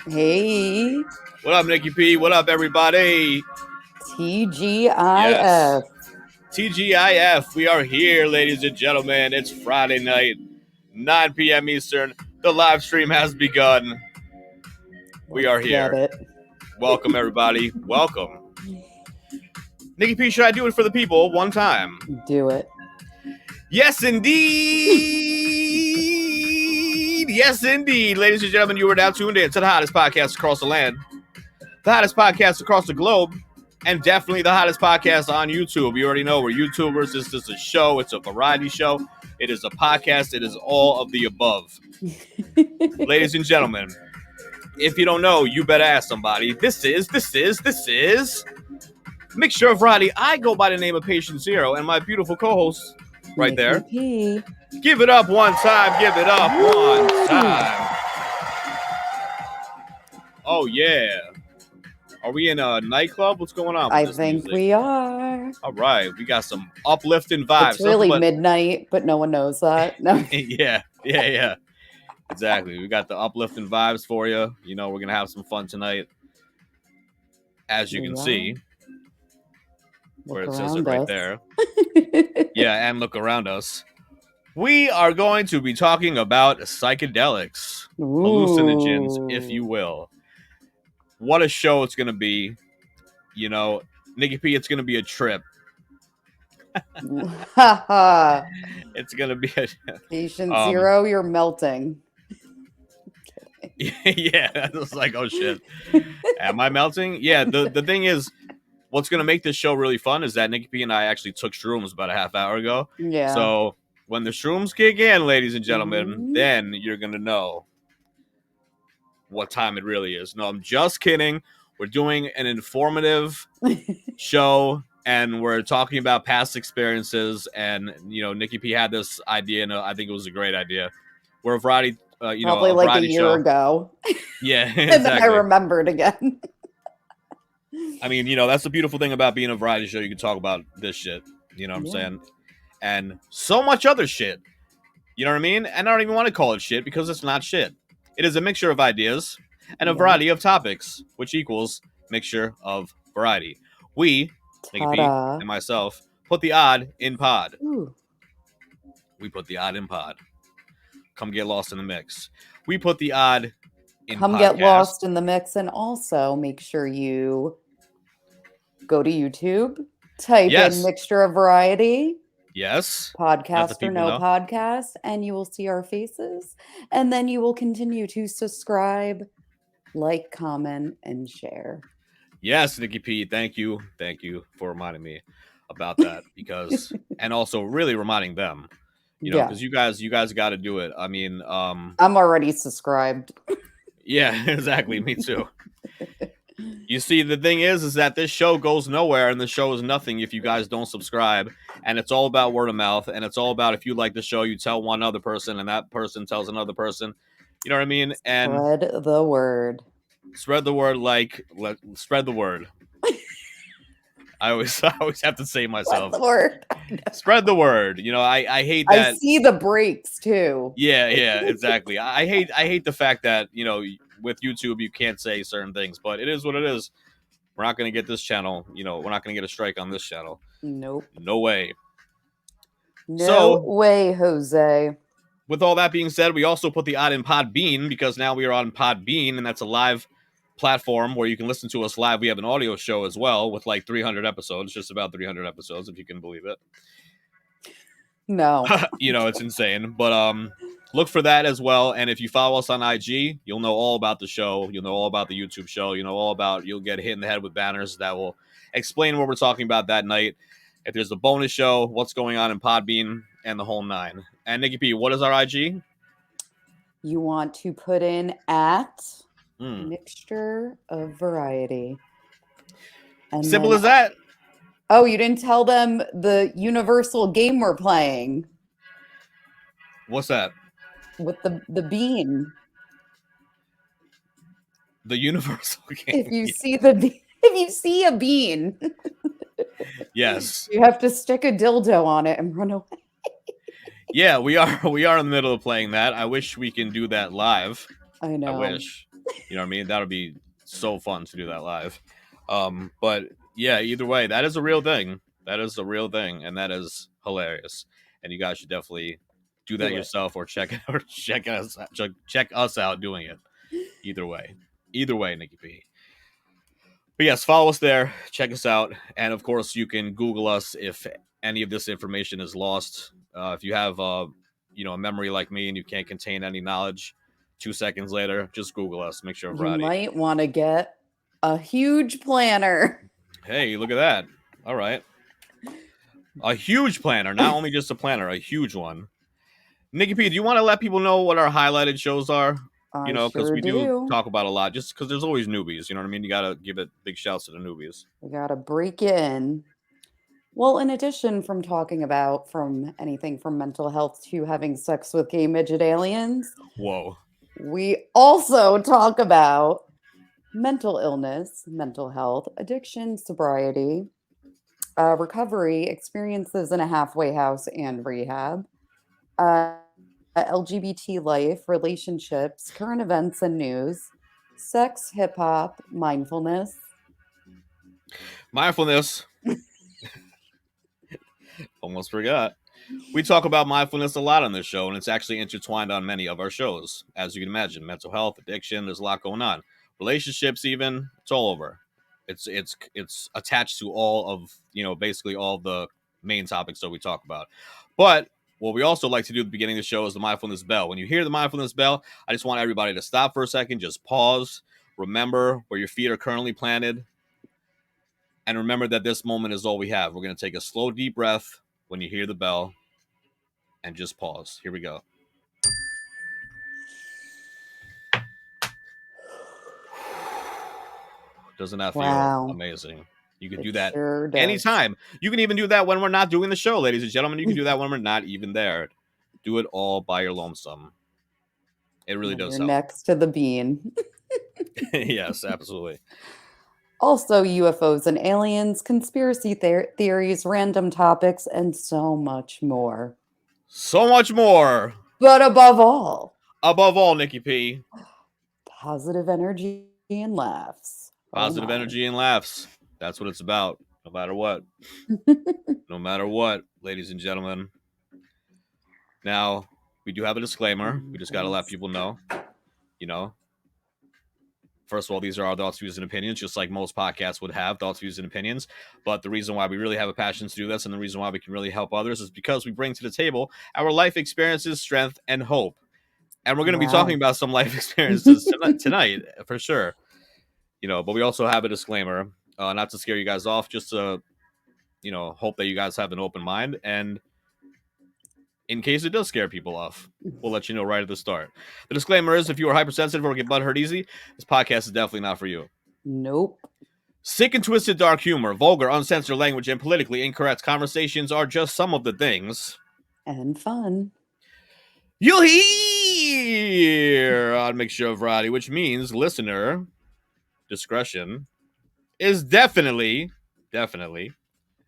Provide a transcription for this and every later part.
Hey. What up, Nikki P? What up, everybody? TGIF. Yes. TGIF. We are here, ladies and gentlemen. It's Friday night, 9 p.m. Eastern. The live stream has begun. We are here. Welcome, everybody. Welcome. Nikki P, should I do it for the people one time? Do it. Yes, indeed. Yes, indeed. Ladies and gentlemen, you are now tuned in to the hottest podcast across the land, the hottest podcast across the globe, and definitely the hottest podcast on YouTube. You already know we're YouTubers. This is a show. It's a variety show. It is a podcast. It is all of the above. Ladies and gentlemen, if you don't know, you better ask somebody. This is Mixture of Variety. I go by the name of Patient Zero, and my beautiful co-host right there. P. Give it up one time. Give it up one time. Oh, yeah. Are we in a nightclub? What's going on with I this think music? we are. All right. We got some uplifting vibes. It's really midnight, but no one knows that. No. Yeah. Exactly. We got the uplifting vibes for you. You know, we're going to have some fun tonight. As you can see. Where it says it right there. Yeah, and look around us. We are going to be talking about psychedelics, hallucinogens, if you will. What a show it's going to be. You know, Nikki P, it's going to be a trip. It's going to be a... Patient Zero, you're melting. Yeah, I was like, oh, shit. Am I melting? Yeah, the thing is, what's going to make this show really fun is that Nikki P and I actually took shrooms about a half hour ago. Yeah. So when the shrooms kick in, ladies and gentlemen, then you're going to know what time it really is. No, I'm just kidding. We're doing an informative show, and we're talking about past experiences. And, you know, Nikki P had this idea, and I think it was a great idea. We're a variety, probably like a year ago. Yeah, exactly. And then I remembered again. I mean, you know, that's the beautiful thing about being a variety show. You can talk about this shit, you know what I'm saying? And so much other shit. You know what I mean? And I don't even want to call it shit because it's not shit. It is a mixture of ideas and a variety of topics, which equals mixture of variety. We, Nikki P and myself, put the odd in pod. Ooh. We put the odd in pod. Come get lost in the mix. We put the odd in Come podcast. Get lost in the mix, and also make sure you go to YouTube, type in Mixture of Variety. Yes. Podcast or no podcast, and you will see our faces. And then you will continue to subscribe, like, comment, and share. Yes, Nikki P. Thank you. Thank you for reminding me about that. Because and also really reminding them. You know, because you guys got to do it. I mean, I'm already subscribed. Yeah, exactly. Me too. You see, the thing is that this show goes nowhere, and the show is nothing if you guys don't subscribe. And it's all about word of mouth, and it's all about if you like the show, you tell one other person, and that person tells another person. You know what I mean? And spread the word. Spread the word, spread the word. I always have to say myself. Spread the word. Spread the word. You know, I hate that. I see the breaks too. Yeah, exactly. I hate the fact that, you know, with YouTube you can't say certain things, but it is what it is. We're not going to get this channel. We're not going to get a strike on this channel. Nope. No way. No way, Jose. With all that being said, we also put the odd in Podbean because now we are on Podbean, and that's a live platform where you can listen to us live. We have an audio show as well with like 300 episodes, just about 300 episodes, if you can believe it. No. It's insane. But look for that as well. And if you follow us on IG, you'll know all about the show. You'll know all about the YouTube show. You'll get hit in the head with banners that will explain what we're talking about that night. If there's a bonus show, what's going on in Podbean, and the whole nine. And Nikki P, what is our IG? You want to put in at mixture of variety. And simple as that. Oh, you didn't tell them the universal game we're playing. What's that? With the bean. The universal game. If you see a bean. Yes. You have to stick a dildo on it and run away. Yeah, we are in the middle of playing that. I wish we can do that live. I know. I wish. You know what I mean? That would be so fun to do that live. But yeah, either way, that is a real thing. That is a real thing, and that is hilarious. And you guys should definitely do that yourself or check us out doing it. Either way, Nikki P. But yes, follow us there, check us out, and of course you can Google us if any of this information is lost. If you have a memory like me and you can't contain any knowledge, 2 seconds later, just Google us. Make sure you might want to get a huge planner. Hey, look at that! All right, a huge planner, not only just a planner, a huge one. Nikki P, do you want to let people know what our highlighted shows are? Because we do talk about a lot, just because there's always newbies. You know what I mean? You got to give it big shouts to the newbies. We got to break in. Well, in addition from talking about from anything from mental health to having sex with gay midget aliens. Whoa. We also talk about mental illness, mental health, addiction, sobriety, recovery, experiences in a halfway house and rehab, LGBT life, relationships, current events and news, sex, hip hop, mindfulness. Almost forgot. We talk about mindfulness a lot on this show, and it's actually intertwined on many of our shows. As you can imagine, mental health, addiction, there's a lot going on. Relationships, even, it's all over. It's attached to all of, basically all the main topics that we talk about. But what we also like to do at the beginning of the show is the mindfulness bell. When you hear the mindfulness bell, I just want everybody to stop for a second, just pause, remember where your feet are currently planted, and remember that this moment is all we have. We're going to take a slow, deep breath when you hear the bell, and just pause. Here we go. Doesn't that feel amazing? You can do that anytime. You can even do that when we're not doing the show, ladies and gentlemen. You can do that when we're not even there. Do it all by your lonesome. It really does help. Next to the bean. Yes, absolutely. Also, UFOs and aliens, conspiracy theories, random topics, and so much more. So much more. But above all, Nikki P, positive energy and laughs. Positive energy and laughs. That's what it's about, no matter what. No matter what, ladies and gentlemen. Now, we do have a disclaimer. We just got to let people know, First of all, these are our thoughts, views, and opinions, just like most podcasts would have thoughts, views, and opinions. But the reason why we really have a passion to do this and the reason why we can really help others is because we bring to the table our life experiences, strength, and hope. And we're going to be talking about some life experiences tonight, for sure. But we also have a disclaimer, not to scare you guys off, just to, hope that you guys have an open mind. And in case it does scare people off, we'll let you know right at the start. The disclaimer is, if you are hypersensitive or get butthurt easy, this podcast is definitely not for you. Nope. Sick and twisted dark humor, vulgar, uncensored language, and politically incorrect conversations are just some of the things. And fun. You'll hear on Mixture of Variety, which means listener discretion is definitely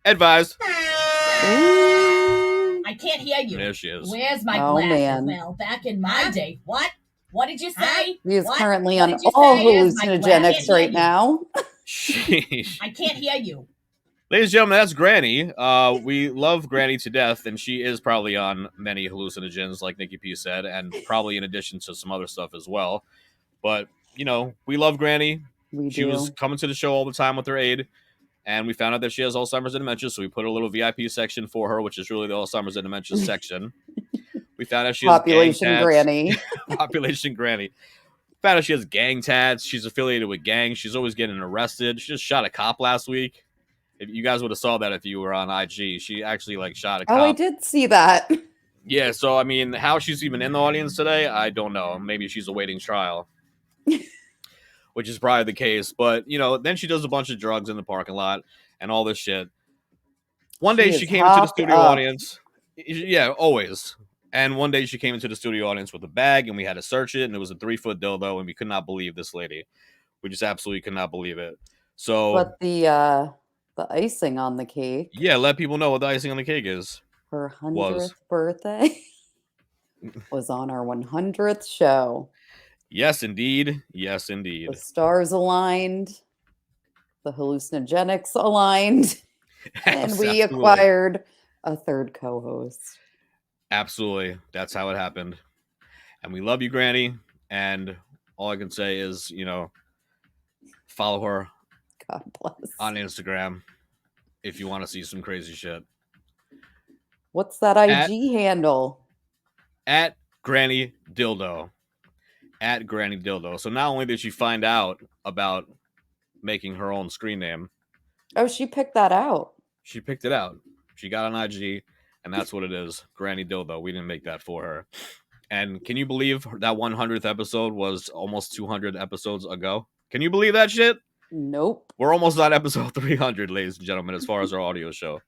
advised. I can't hear you. There she is. Where's my glasses? Man. Well, back in my day. What? What did you say? He is currently on all hallucinogenics right now. Sheesh. I can't hear you. Ladies and gentlemen, that's Granny. We love Granny to death, and she is probably on many hallucinogens, like Nikki P said, and probably in addition to some other stuff as well. But, you know, we love Granny. She was coming to the show all the time with her aide, and we found out that she has Alzheimer's and dementia, so we put a little VIP section for her, which is really the Alzheimer's and dementia section. We found out she has Population Granny. Population Granny. Found out she has gang tats. She's affiliated with gangs. She's always getting arrested. She just shot a cop last week. If you guys would have saw that if you were on IG, she actually like shot a cop. Oh, I did see that. Yeah, so I mean, how she's even in the audience today, I don't know. Maybe she's awaiting trial, which is probably the case. But you know, then she does a bunch of drugs in the parking lot and all this shit. One day she came into the studio audience. Yeah, always. And one day she came into the studio audience with a bag, and we had to search it, and it was a 3-foot dildo, and we could not believe this lady. We just absolutely could not believe it. So, but the icing on the cake. Yeah, let people know what the icing on the cake is. Her 100th birthday was on our 100th show. Yes, indeed. Yes, indeed. The stars aligned. The hallucinogenics aligned. And we acquired a third co-host. Absolutely. That's how it happened. And we love you, Granny. And all I can say is, you know, follow her God bless. On Instagram if you want to see some crazy shit. What's that IG handle? At Granny Dildo. At Granny Dildo. So not only did she find out about making her own screen name. Oh, she picked that out. She picked it out. She got on IG, and that's what it is. Granny Dildo. We didn't make that for her. And can you believe that 100th episode was almost 200 episodes ago? Can you believe that shit? Nope. We're almost on episode 300, ladies and gentlemen, as far as our audio show.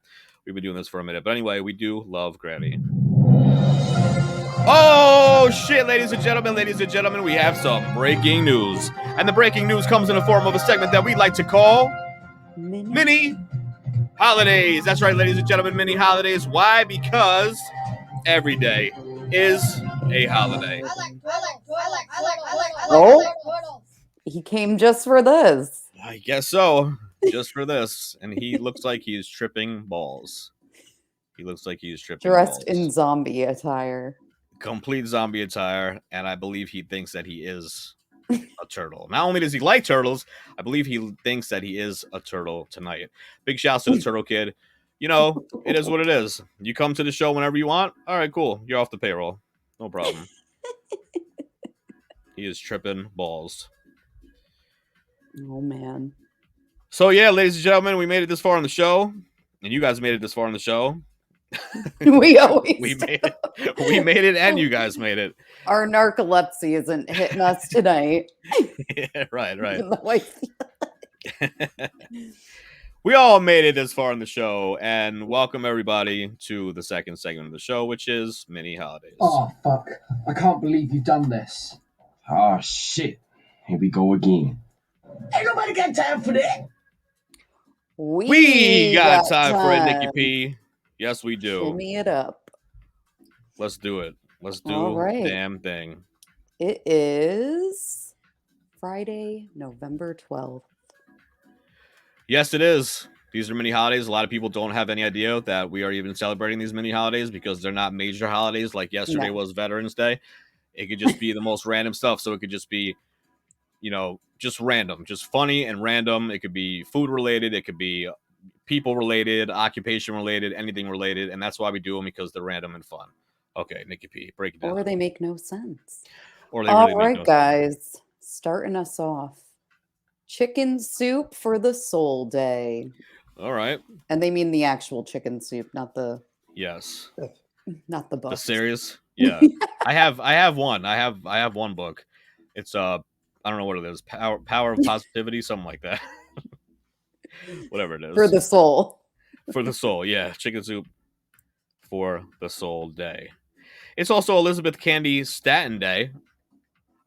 We've been doing this for a minute. But anyway, we do love Granny. Oh, shit, ladies and gentlemen, we have some breaking news. And the breaking news comes in the form of a segment that we like to call Mini Holidays. That's right, ladies and gentlemen, Mini Holidays. Why? Because every day is a holiday. Oh, he came just for this. I guess so. Just for this. And he looks like he's tripping balls. Dressed in zombie attire. Complete zombie attire. And I believe he thinks that he is a turtle. Not only does he like turtles, I believe he thinks that he is a turtle tonight. Big shouts to the Turtle Kid. You know, it is what it is. You come to the show whenever you want. All right, cool. You're off the payroll. No problem. He is tripping balls. Oh, man. So, yeah, ladies and gentlemen, we made it this far on the show. And you guys made it this far on the show. We always made it. We made it, and you guys made it. Our narcolepsy isn't hitting us tonight. Yeah, right. We all made it this far in the show, and welcome everybody to the second segment of the show, which is Mini Holidays. Oh, fuck. I can't believe you've done this. Oh, shit. Here we go again. Ain't nobody got time for that. We got time for it, Nikki P. Yes, we do. Shimmy it up. Let's do it. Let's do the damn thing. It is Friday, November 12th. Yes, it is. These are mini holidays. A lot of people don't have any idea that we are even celebrating these mini holidays because they're not major holidays like yesterday was Veterans Day. It could just be the most random stuff. So it could just be, you know, just random, just funny and random. It could be food related. It could be people related, occupation related, anything related. And that's why we do them, because they're random and fun. Okay, Nikki P, break it down. Or they make no sense. Or they really make no guys, sense. Starting us off. Chicken soup for the soul day. All right. And they mean the actual chicken soup, not the not the book. The series? Yeah. I have one. I have one book. It's I don't know what it is. Power of Positivity, something like that. Whatever it is. For the soul. For the soul, yeah. Chicken soup for the soul day. It's also Elizabeth Candy Staten Day.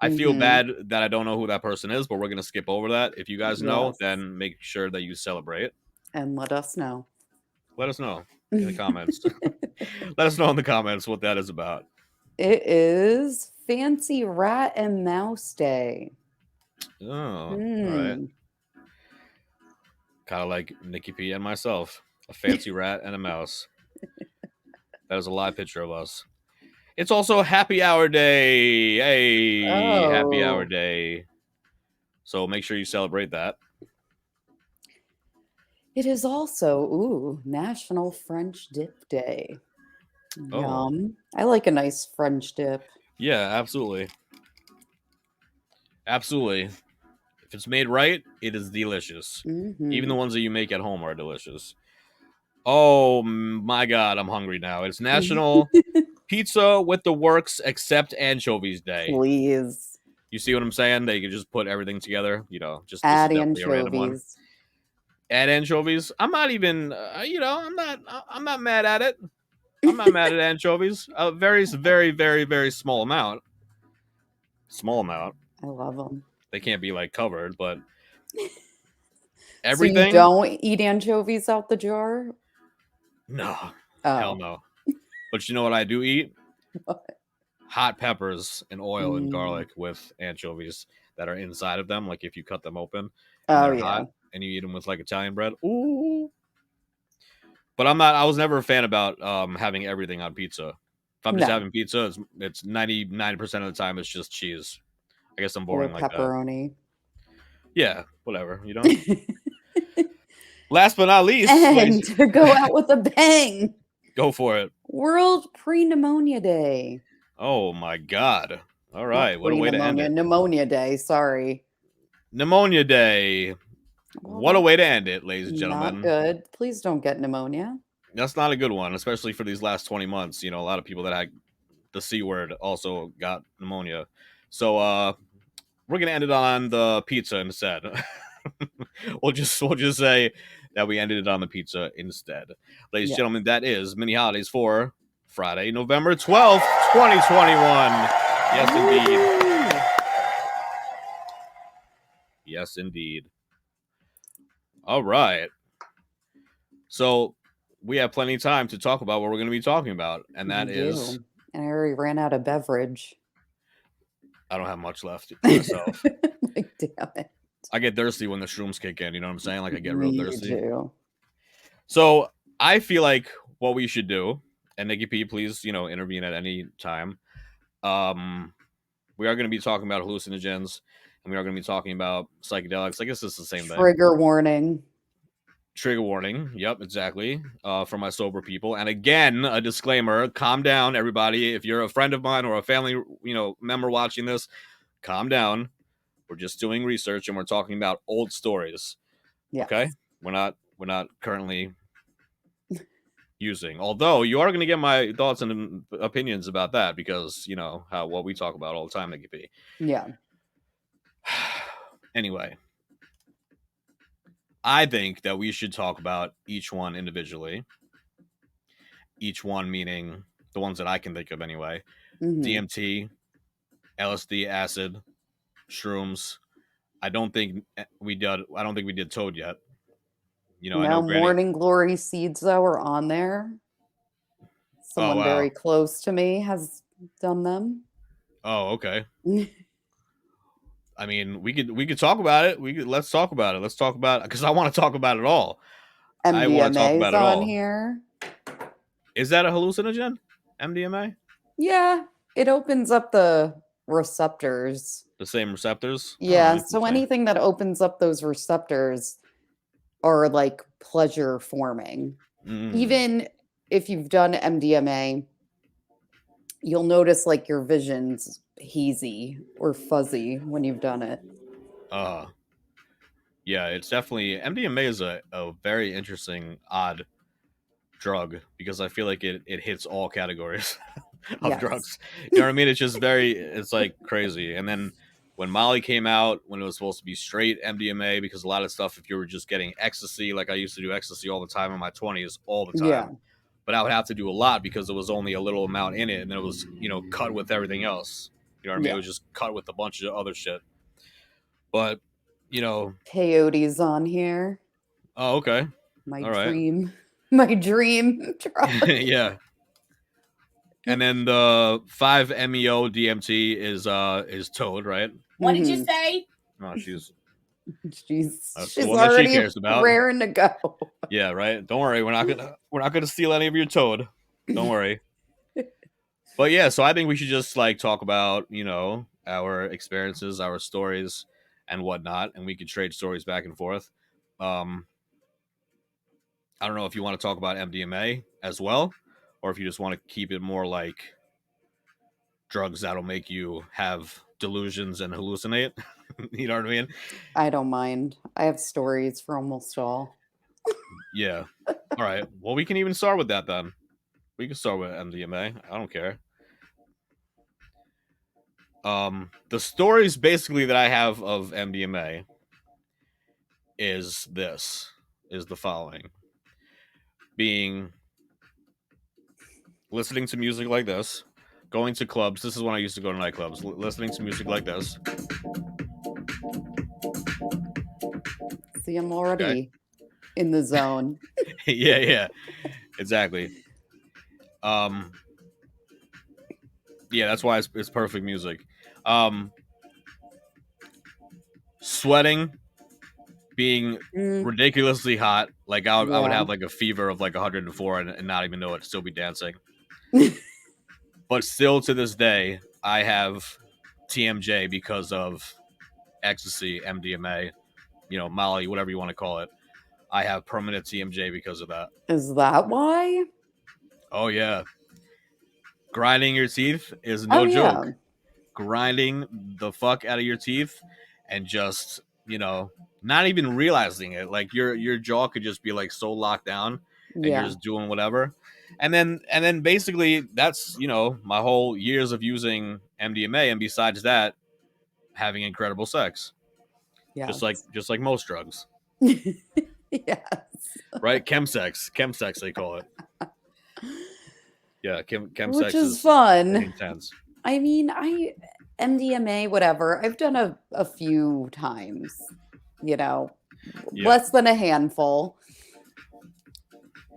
I feel bad that I don't know who that person is, but we're going to skip over that. If you guys know, then make sure that you celebrate. And let us know. Let us know in the comments. Let us know in the comments what that is about. It is Fancy Rat and Mouse Day. Oh, all right. Kind of like Nikki P and myself, a fancy rat and a mouse. That is a live picture of us. It's also happy hour day. Hey, happy hour Oh. day. So make sure you celebrate that. It is also, National French Dip Day. Oh. Yum. I like a nice French dip. Yeah, absolutely. Absolutely. If it's made right, it is delicious. Mhm. Even the ones that you make at home are delicious. Oh my God, I'm hungry now. It's National Pizza with the Works except Anchovies Day. Please. You see what I'm saying? They can just put everything together. Just this Add is definitely a random one. anchovies. Add anchovies. I'm not even. I'm not mad at it. I'm not mad at anchovies. A very, very, very, very small amount. Small amount. I love them. They can't be like covered, but So everything. you don't eat anchovies out the jar? No, Oh. hell no. But you know what I do eat? What? Hot peppers and oil and Mm. garlic with anchovies that are inside of them. Like if you cut them open and Oh, they're yeah. hot and you eat them with like Italian bread. Ooh. But I was never a fan about having everything on pizza. If I'm just No. having pizza, it's 99% of the time it's just cheese. I guess I'm boring Or like that. pepperoni. Yeah, whatever, Last but not least, And to go out with a bang. Go for it. World Pre-Pneumonia Day. Oh my God. All right. Not What a way to end it. Pneumonia Day, sorry. Pneumonia Day. Well, What a way to end it, ladies and Not gentlemen. good. Please don't get pneumonia. That's not a good one, especially for these last 20 months. A lot of people that had the C word also got pneumonia. So we're gonna end it on the pizza instead. we'll just say that we ended it on the pizza instead. Ladies and gentlemen, that is Mini Holidays for Friday, November 12th, 2021. Yes, indeed. Yes, indeed. All right. So we have plenty of time to talk about what we're going to be talking about, and that is. And I already ran out of beverage. I don't have much left myself. Like, damn it. I get thirsty when the shrooms kick in. You know what I'm saying? Like I get real thirsty. Me too. So I feel like what we should do, and Nikki P, please, intervene at any time. We are going to be talking about hallucinogens, and we are going to be talking about psychedelics. I guess it's the same thing. Trigger warning. Trigger warning. Yep, exactly. For my sober people. And again, a disclaimer, calm down, everybody. If you're a friend of mine or a family, member watching this, calm down. We're just doing research and we're talking about old stories. Yes. Okay? We're not currently using. Although you are going to get my thoughts and opinions about that because, what we talk about all the time, Nikki P. Yeah. Anyway, I think that we should talk about each one individually. Each one meaning the ones that I can think of anyway. Mm-hmm. DMT, LSD, acid, shrooms. I don't think we did toad yet. I know Morning Glory seeds though are on there. Someone very close to me has done them. Oh, okay. I mean, we could talk about it. Let's talk about it. Let's talk about it because I want to talk about it all. MDMA I want to talk about it all. Here. Is that a hallucinogen? MDMA? Yeah, it opens up the receptors. The same receptors? Yeah, so anything that opens up those receptors are like pleasure forming. Even if you've done MDMA, you'll notice like your vision's hazy or fuzzy when you've done it. Yeah, it's definitely MDMA is a very interesting, odd drug because I feel like it hits all categories of drugs. You know what I mean? It's just it's like crazy. And then when Molly came out, when it was supposed to be straight MDMA, because a lot of stuff, if you were just getting ecstasy, like I used to do ecstasy all the time in my 20s, all the time. Yeah. But I would have to do a lot because there was only a little amount in it, and then it was, cut with everything else. You know what I mean? It was just cut with a bunch of other shit. But, Peyote's on here. Oh, okay. My dream drug. Yeah. And then the 5-MeO DMT is toad, right? What did you say? Oh, she's She's the one that she already cares about. raring to go. Yeah, right. Don't worry, we're not gonna steal any of your toad. Don't worry. But yeah, so I think we should just like talk about, our experiences, our stories, and whatnot, and we could trade stories back and forth. I don't know if you want to talk about MDMA as well, or if you just want to keep it more like drugs that'll make you have delusions and hallucinate. You know what I mean? I don't mind. I have stories for almost all. Yeah. All right. Well, we can even start with that then. We can start with MDMA. I don't care. The stories basically that I have of MDMA is the following. Listening to music like this, going to clubs. This is when I used to go to nightclubs. Listening to music like this. See, I'm already in the zone. Yeah, exactly. Yeah, that's why it's perfect music. Sweating, being ridiculously hot. Like I would have like a fever of like 104 and not even know it, still be dancing. But still to this day, I have TMJ because of ecstasy, MDMA, Molly, whatever you want to call it. I have permanent TMJ because of that. Is that why? Oh yeah. Grinding your teeth is no joke. Yeah. Grinding the fuck out of your teeth and just, not even realizing it. Like your jaw could just be like so locked down and you're just doing whatever. And then basically that's, my whole years of using MDMA, and besides that, having incredible sex. Yeah. Just like most drugs. Yes. Right? Chemsex they call it. Yeah, chemsex, which is fun. Intense. I mean, MDMA, whatever. I've done a few times, less than a handful.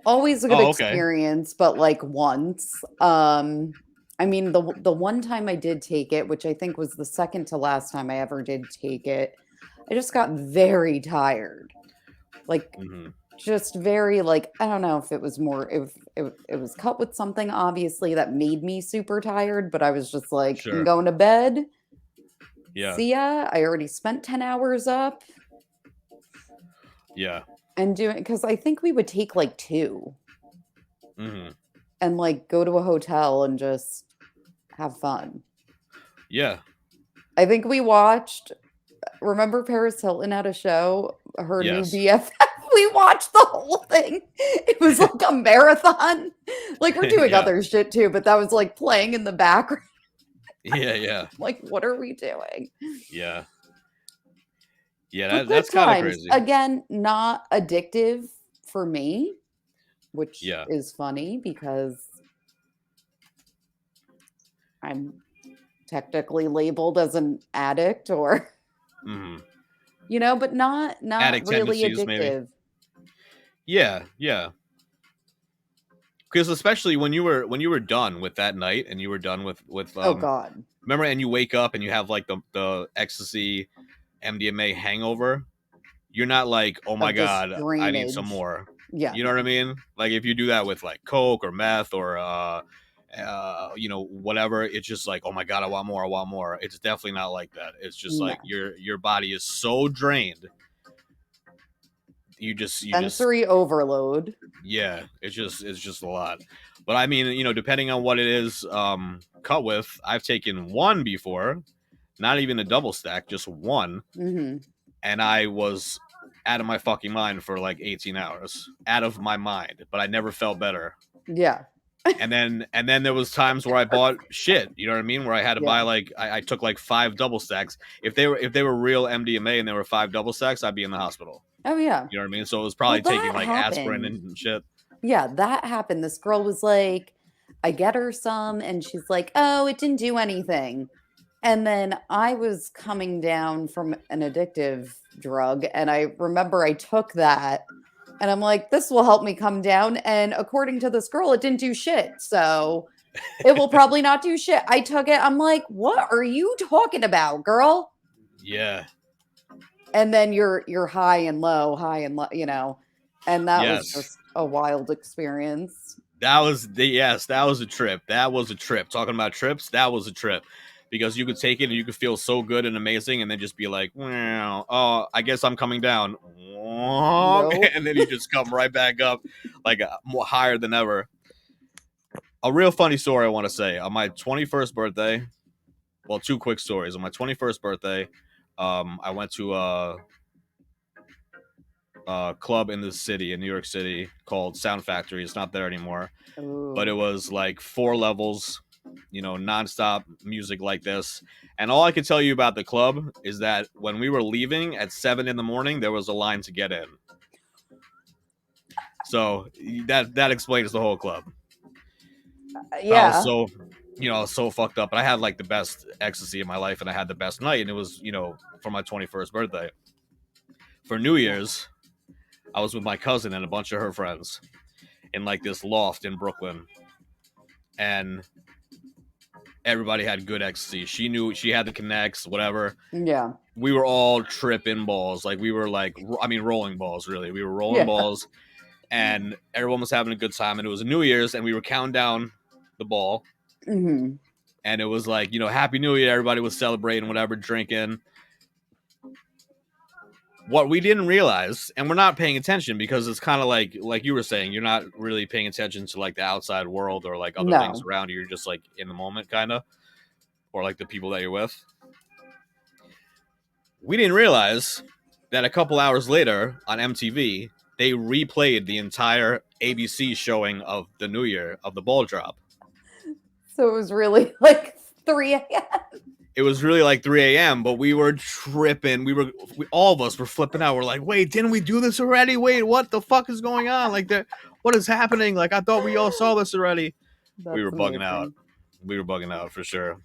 Always a good experience, but like once. I mean, the one time I did take it, which I think was the second to last time I ever did take it, I just got very tired. Like, just very, like, I don't know if it was more, if it was cut with something, obviously, that made me super tired, but I was just like, I'm going to bed. Yeah. See ya. I already spent 10 hours up. Yeah. And because I think we would take like 2. And like go to a hotel and just have fun. Yeah. I think we watched, remember Paris Hilton had a show, her new BFF? We watched the whole thing. It was like a marathon. Like we're doing other shit too, but that was like playing in the background. Yeah. Like, what are we doing? Yeah. Yeah, that's kind of crazy. Again, not addictive for me, which is funny because I'm technically labeled as an addict or, but not addict really addictive. Maybe. Yeah. Because especially when you were done with that night and you were done with oh God. Remember, and you wake up and you have like the ecstasy MDMA hangover. You're not like, oh my God, drainage. I need some more. Yeah. You know what I mean? Like if you do that with like Coke or meth or whatever, it's just like, oh my God, I want more. It's definitely not like that. It's just like your body is so drained. You sensory overload. Yeah, it's just a lot. But I mean, depending on what it is cut with, I've taken one before, not even a double stack, just one. And I was out of my fucking mind for like 18 hours. Out of my mind. But I never felt better. Yeah. and then there was times where I bought shit, you know what I mean? Where I had to buy like I took like 5 double stacks. If they were real MDMA and there were 5 double stacks, I'd be in the hospital. Oh yeah. You know what I mean? So it was probably taking like aspirin and shit. Yeah, that happened. This girl was like, I get her some, and she's like, oh, it didn't do anything. And then I was coming down from an addictive drug, and I remember I took that, and I'm like, this will help me come down. And according to this girl, it didn't do shit. So it will probably not do shit. I took it. I'm like, what are you talking about, girl? Yeah. and then you're high and low, you know, and that was Yes. just a wild experience. That was that was a trip. That was a trip. Talking about trips, that was a trip. Because you could take it and you could feel so good and amazing and then just be like, well, oh, I guess I'm coming down. Nope. And then you just come right back up like more higher than ever. A real funny story I want to say. On my 21st birthday, well, two quick stories. On my 21st birthday, I went to a club in the city, in New York City, called Sound Factory. It's not there anymore. But it Ooh. was like 4 levels, you know, nonstop music like this. And all I could tell you about the club is that when we were leaving at 7 in the morning, there was a line to get in. So that explains the whole club. Yeah. I was so, you know, so fucked up. But I had like the best ecstasy in my life, and I had the best night. And it was, you know, for my 21st birthday. For New Year's, I was with my cousin and a bunch of her friends in like this loft in Brooklyn. And everybody had good ecstasy. She knew she had the connects, whatever. Yeah. We were all tripping balls. Like we were like, I mean, rolling balls, really. We were rolling balls and everyone was having a good time. And it was New Year's and we were counting down the ball. Mm-hmm. And it was like, you know, Happy New Year. Everybody was celebrating, whatever, drinking. What we didn't realize, and we're not paying attention because it's kind of like you were saying, you're not really paying attention to like the outside world or like other things around you. You're just like in the moment, kind of, or like the people that you're with. We didn't realize that a couple hours later on MTV, they replayed the entire ABC showing of the New Year of the ball drop. So it was really like 3 a.m. It was really like 3 a.m., but we were tripping. All of us were flipping out. We're like, wait, didn't we do this already? Wait, what the fuck is going on? Like, what is happening? Like, I thought we all saw this already. We were bugging out. We were bugging out for sure.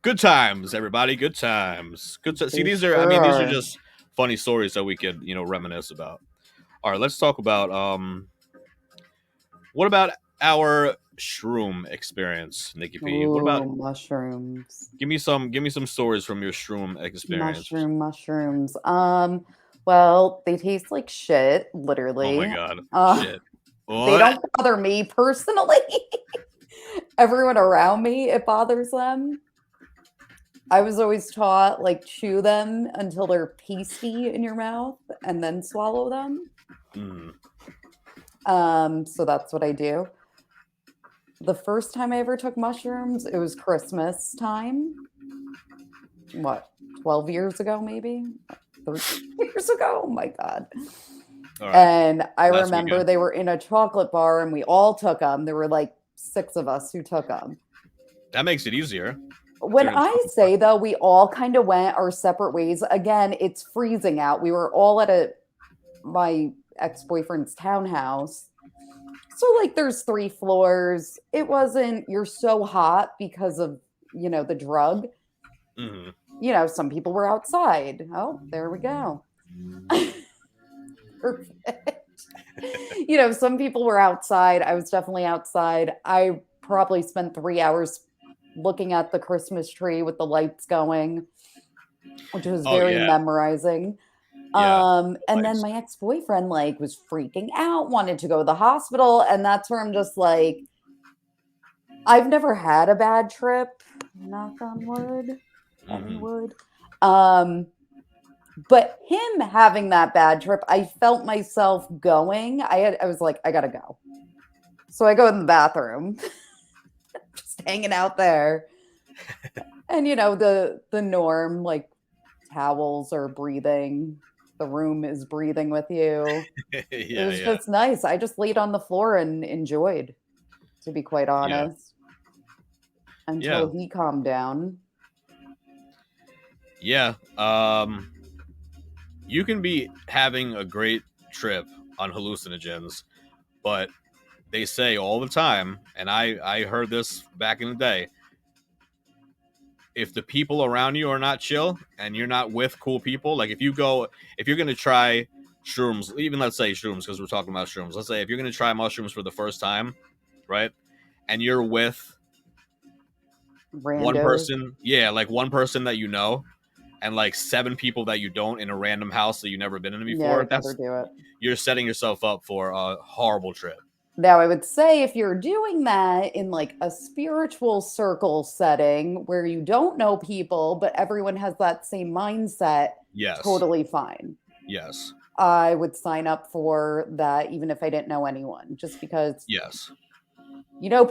Good times, everybody. Good times. See, these are, I mean, these are just funny stories that we could, you know, reminisce about. All right, let's talk about, what about our shroom experience, Nikki P? Ooh, what about mushrooms? Give me some stories from your shroom experience. Mushrooms. Well, they taste like shit, literally. Oh my god. Shit. They don't bother me personally. Everyone around me, it bothers them. I was always taught like chew them until they're pasty in your mouth and then swallow them. So that's what I do. The first time I ever took mushrooms, it was Christmas time. What, 12 years ago, maybe? 13 years ago? Oh my God. Right. And I remember they were in a chocolate bar and we all took them. There were like 6 of us who took them. That makes it easier. When I say, though, we all kind of went our separate ways. Again, it's freezing out. We were all at my ex-boyfriend's townhouse. So, like, there's 3 floors. It wasn't, you're so hot because of, you know, the drug. Mm-hmm. You know, some people were outside. Oh, there we go. Perfect. You know, some people were outside. I was definitely outside. I probably spent 3 hours looking at the Christmas tree with the lights going, which was very memorizing. And then my ex-boyfriend like was freaking out, wanted to go to the hospital. And that's where I'm just like, I've never had a bad trip. Knock on wood. Wood. But him having that bad trip, I felt myself going. I was like, I gotta go. So I go in the bathroom, just hanging out there. And you know, the norm, like towels are breathing. The room is breathing with you. It was just nice. I just laid on the floor and enjoyed, to be quite honest, until he calmed down. Yeah. You can be having a great trip on hallucinogens, but they say all the time, and I heard this back in the day, if the people around you are not chill and you're not with cool people, like if you're going to try shrooms, even let's say shrooms, because we're talking about shrooms. Let's say if you're going to try mushrooms for the first time, right? And you're with Randos. one person, like one person that you know, and like 7 people that you don't in a random house that you've never been in Yeah, before, I'd never do it. you're setting yourself up for a horrible trip. Now, I would say if you're doing that in like a spiritual circle setting where you don't know people, but everyone has that same mindset, Yes. totally fine. Yes. I would sign up for that even if I didn't know anyone, just because, Yes.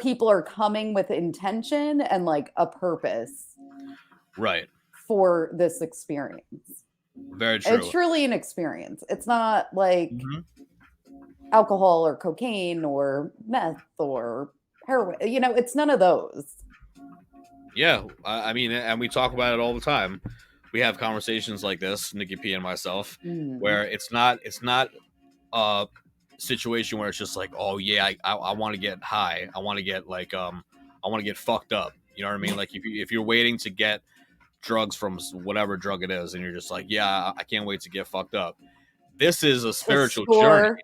people are coming with intention and like a purpose Right. for this experience. Very true. It's truly an experience. It's not like Mhm. alcohol or cocaine or meth or heroin. It's none of those. Yeah, I mean, and we talk about it all the time. We have conversations like this, Nikki P and myself, where it's not a situation where it's just like, oh yeah, I want to get high, I want to get like I want to get fucked up. You know what I mean? Like if you're waiting to get drugs from whatever drug it is, and you're just like, yeah, I can't wait to get fucked up. This is a spiritual journey,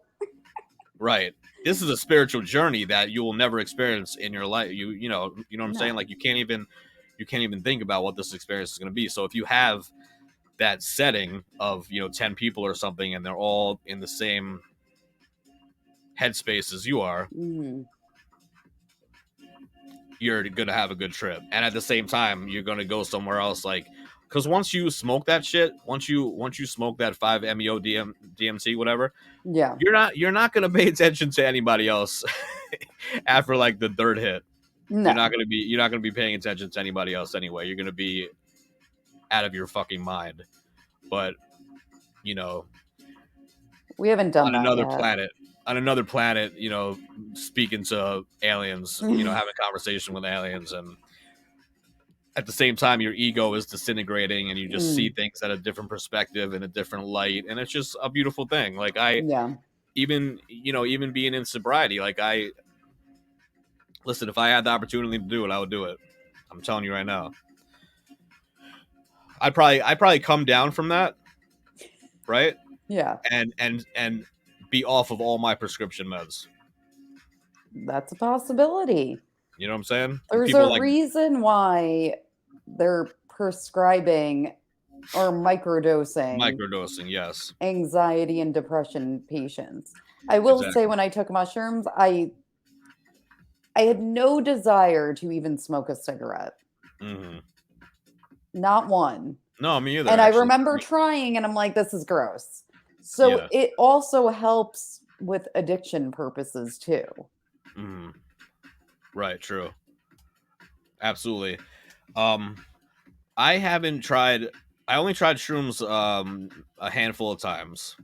right? This is a spiritual journey that you will never experience in your life. You know what I'm saying? Like you can't even think about what this experience is going to be. So if you have that setting of 10 people or something, and they're all in the same headspace as you are, you're gonna have a good trip. And at the same time, you're gonna go somewhere else, like, because once you smoke that shit, once you smoke that 5-MeO DMT, whatever, you're not gonna pay attention to anybody else after like the third hit. No. You're not gonna be paying attention to anybody else anyway. You're gonna be out of your fucking mind. But we haven't done on that another yet. planet. On another planet, speaking to aliens, having a conversation with aliens, and at the same time, your ego is disintegrating, and you just see things at a different perspective and a different light, and it's just a beautiful thing. Like even being in sobriety, like listen, if I had the opportunity to do it, I would do it. I'm telling you right now. I'd probably come down from that, right? Yeah. And be off of all my prescription meds. That's a possibility. You know what I'm saying? There's a reason why they're prescribing or microdosing, yes, anxiety and depression patients. I will say when I took mushrooms, I had no desire to even smoke a cigarette. Not one. No, me either. And I remember trying, and I'm like, this is gross. So it also helps with addiction purposes too. Right, true. Absolutely. I haven't tried. I only tried shrooms a handful of times,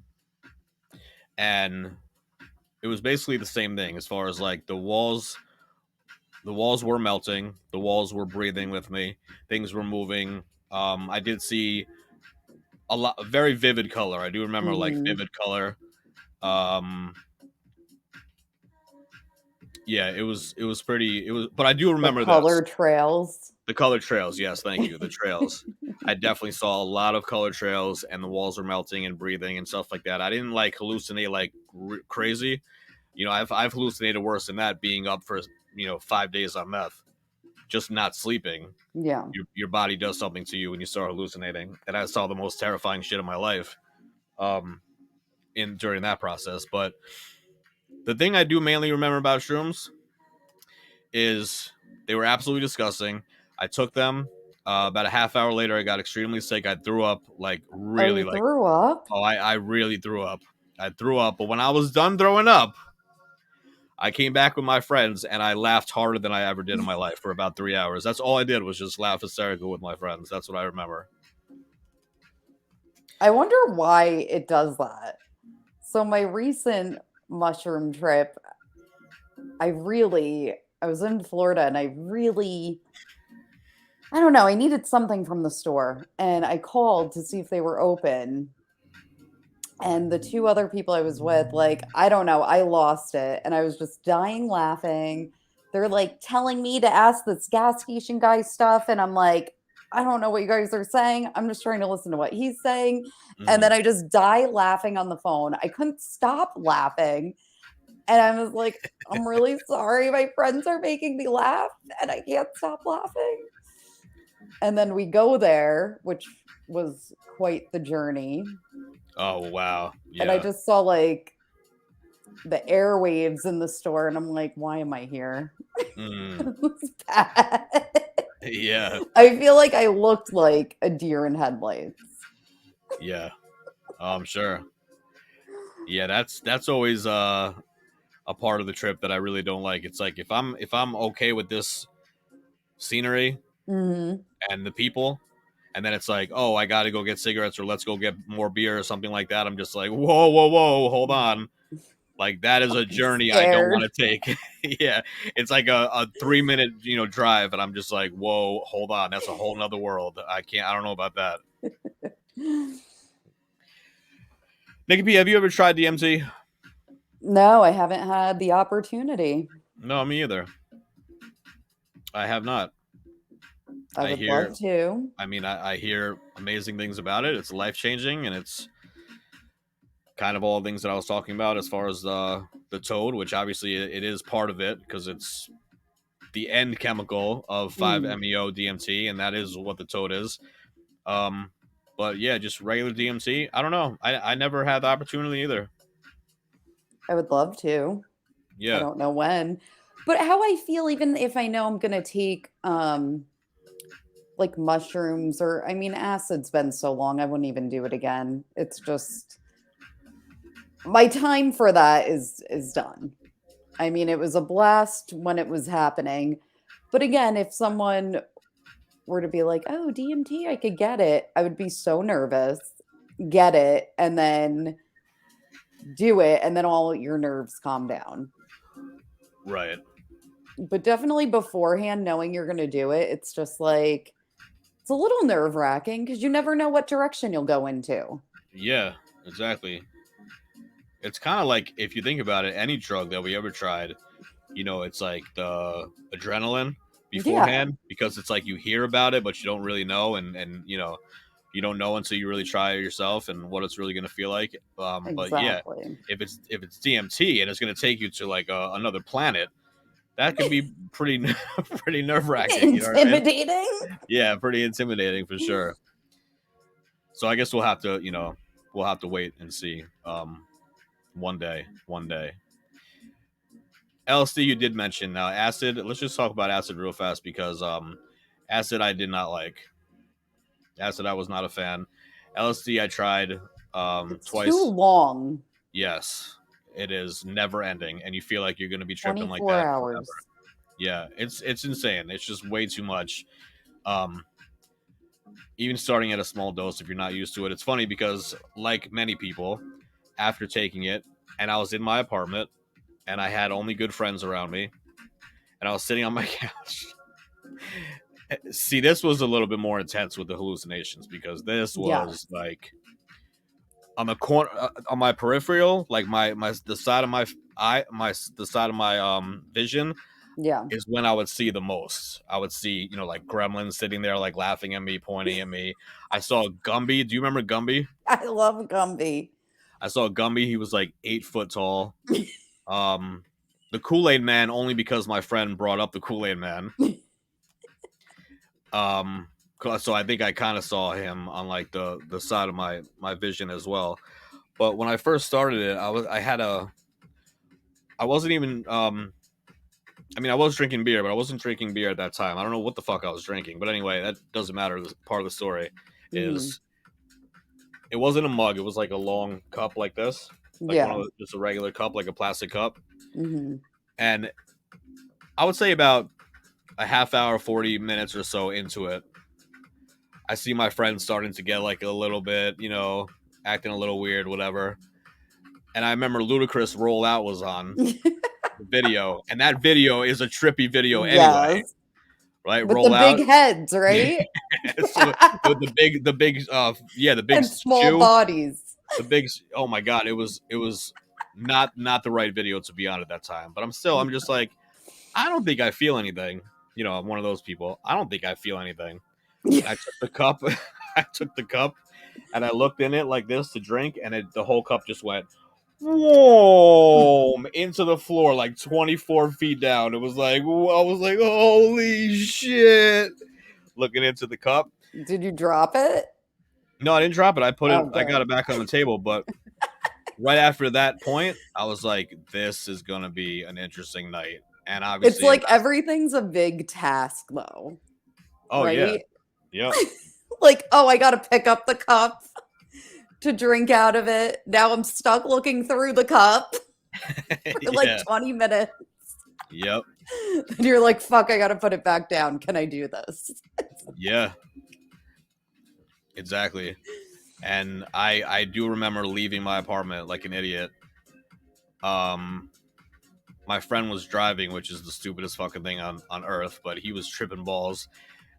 and it was basically the same thing as far as like the walls were melting, the walls were breathing with me, things were moving. I did see a very vivid color. I do remember like vivid color. Yeah, it was pretty. It was, but I do remember the color trails. The color trails, yes, thank you. The trails. I definitely saw a lot of color trails, and the walls were melting and breathing and stuff like that. I didn't like hallucinate like crazy. I've hallucinated worse than that, being up for 5 days on meth, just not sleeping. Yeah, your body does something to you when you start hallucinating, and I saw the most terrifying shit in my life, during that process. But the thing I do mainly remember about shrooms is they were absolutely disgusting. I took them. About a half hour later, I got extremely sick. I threw up, like really. Threw up? Oh, I really threw up. I threw up, but when I was done throwing up, I came back with my friends, and I laughed harder than I ever did in my life for about 3 hours. That's all I did, was just laugh hysterical with my friends. That's what I remember. I wonder why it does that. So my recent mushroom trip, I was in Florida, and I don't know, I needed something from the store, and I called to see if they were open. And the 2 other people I was with, like, I don't know, I lost it, and I was just dying laughing. They're like telling me to ask this gas station guy stuff, and I'm like, I don't know what you guys are saying. I'm just trying to listen to what he's saying. And then I just die laughing on the phone. I couldn't stop laughing. And I was like, I'm really sorry. My friends are making me laugh, and I can't stop laughing. And then we go there, which was quite the journey. Oh wow. And I Yeah. just saw like the airwaves in the store, and I'm like, why am I here? Mm, It was bad. yeah. I feel like I looked like a deer in headlights. Yeah. I'm sure. Yeah, that's always a part of the trip that I really don't like. It's like if I'm okay with this scenery Hmm. and the people, and then it's like, oh, I got to go get cigarettes or let's go get more beer or something like that. I'm just like, whoa, whoa, whoa, hold on. Like that is a journey I don't want Scared. to take. Yeah, it's like a 3 minute drive, and I'm just like, whoa, hold on, that's a whole nother world. I don't know about that. Nikki P, have you ever tried DMT? No, I haven't had the opportunity. No, me either. I have not. I I would hear. love to. I mean, I hear amazing things about it. It's life changing, and it's kind of all the things that I was talking about as far as the toad, which obviously it is part of it because it's the end chemical of 5-MeO DMT, and that is what the toad is. But yeah, just regular DMT. I don't know. I never had the opportunity either. I would love to. I Yeah, don't know when. But how I feel, even if I know I'm gonna take like mushrooms, or I mean acid's been so long, I wouldn't even do it again. It's just my time for that is done. I mean, it was a blast when it was happening. But again, if someone were to be like, "Oh, DMT, I could get it," I would be so nervous, get it, and then do it, and then all your nerves calm down. right. But definitely beforehand, knowing you're going to do it, it's just like, it's a little nerve wracking because you never know what direction you'll go into. Yeah, exactly. It's kind of like if you think about it, any drug that we ever tried, it's like the adrenaline Yeah, beforehand because it's like you hear about it, but you don't really know, and you don't know until you really try it yourself and what it's really going to feel like. But yeah, exactly. if it's DMT and it's going to take you to like another planet, that could be pretty pretty nerve wracking. You know what I mean? Intimidating. Yeah, pretty intimidating for sure. So I guess we'll have to wait and see. One day. LSD, you did mention now acid. Let's just talk about acid real fast because acid I did not like. Acid I was not a fan. LSD I tried It's too twice. long. Yes, it is never ending, and you feel like you're going to be tripping like 24 that forever. hours. Yeah, it's insane. It's just way too much. Um, even starting at a small dose if you're not used to it. It's funny because, like many people, after taking it, and I was in my apartment, and I had only good friends around me, and I was sitting on my couch. See, this was a little bit more intense with the hallucinations because this Yeah. was like on the corner, on my peripheral, like the side of my eye, the side of my vision Yeah. is when I would see the most. I would see, like gremlins sitting there, like laughing at me, pointing at me. I saw Gumby. Do you remember Gumby? I love Gumby. I saw Gumby. He was like 8 foot tall. The Kool-Aid Man, only because my friend brought up the Kool-Aid Man. So I think I kind of saw him on like the side of my vision as well. But when I first started it, I wasn't even I mean, I was drinking beer, but I wasn't drinking beer at that time. I don't know what the fuck I was drinking, but anyway, that doesn't matter. Part of the story is it wasn't a mug; it was like a long cup like this, like one Yeah. of just a regular cup, like a plastic cup. Hmm. And I would say about a half hour, 40 minutes or so into it, I see my friends starting to get like a little bit, acting a little weird, whatever. And I remember Ludacris Roll Out was on the video, and that video is a trippy video anyway, Yes. right? With Roll the Out. big heads, right? So the big And small chew, bodies. the big. Oh my god, it was not the right video to be on at that time. But I'm just like, I don't think I feel anything. I'm one of those people. I don't think I feel anything. And I took the cup, and I looked in it like this to drink, and the whole cup just went whoa into the floor like 24 feet down. It was like, I was like, holy shit! Looking into the cup. Did you drop it? No, I didn't drop it. I put it. Oh, I got good. it back on the table. But right after that point, I was like, "This is gonna be an interesting night." And It's obviously, like everything's a big task, though, oh yeah, right? yep, Like, oh, I got to pick up the cup to drink out of it. Now I'm stuck looking through the cup for like yeah, 20 minutes. yep, And you're like, fuck, I got to put it back down. Can I do this? yeah, exactly. And I do remember leaving my apartment like an idiot. My friend was driving, which is the stupidest fucking thing on earth, but he was tripping balls,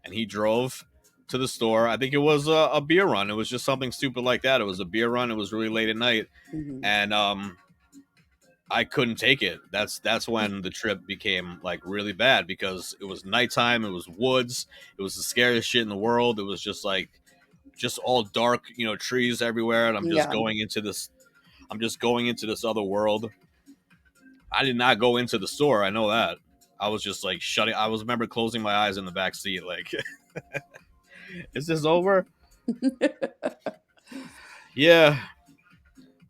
and he drove to the store. I think it was a beer run. It was just something stupid like that. It was a beer run. It was really late at night, Mhm. and I couldn't take it. That's when the trip became like really bad because it was nighttime. It was woods. It was the scariest shit in the world. It was just all dark, trees everywhere, and I'm just Yeah. going into this. I'm just going into this other world. I did not go into the store. I know that. I was just like shutting. I was remember closing my eyes in the back seat, like, is this over? Yeah,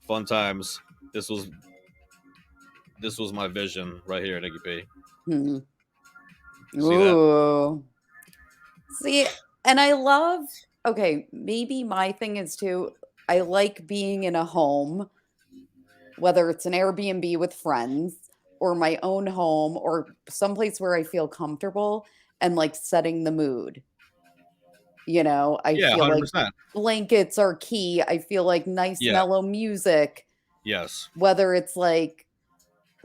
fun times. This was my vision right here, Nikki P. Hmm. See that? Ooh. See, and I love, okay, maybe my thing is too, I like being in a home, whether it's an Airbnb with friends or my own home or someplace where I feel comfortable and like setting the mood. I Yeah, feel like 100%. blankets are key. I feel like nice Yeah. mellow music, Yes. whether it's like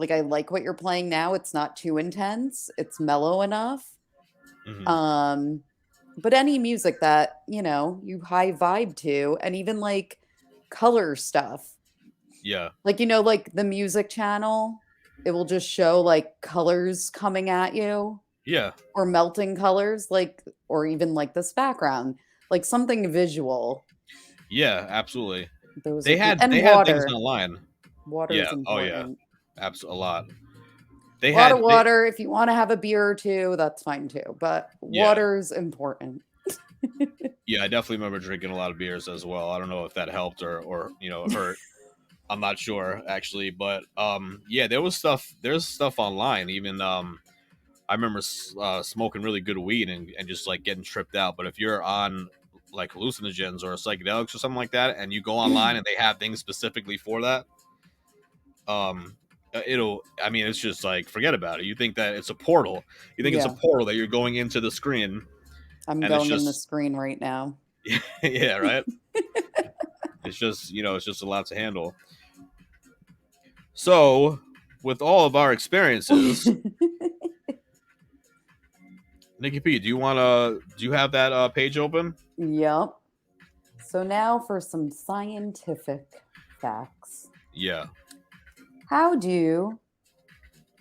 I like what you're playing now, it's not too intense, it's mellow enough. Hmm. But any music that, you high vibe to, and even like color stuff. Yeah. Like, like the music channel, it will just show like colors coming at you Yeah. or melting colors, like, or even like this background, like something visual. Yeah. Absolutely. Those are They key. had And they had things water. online. Water is Yeah. Oh yeah. important. A lot. A They lot of had they. water. If you want to have a beer or two, that's fine too. But Yeah. water's important. Yeah. I definitely remember drinking a lot of beers as well. I don't know if that helped or hurt. I'm not sure actually, but yeah, there's stuff online. Even I remember smoking really good weed and just like getting tripped out. But if you're on like hallucinogens or psychedelics or something like that, and you go online and they have things specifically for that, I mean, it's just like forget about it. You think that it's a portal. You think it's a Yeah. portal that you're going into the screen, I'm and it's going in the just screen right now. yeah, right. It's just it's just a lot to handle. So, with all of our experiences, Nikki P, do you have that page open? Yep. So now for some scientific facts. Yeah. How do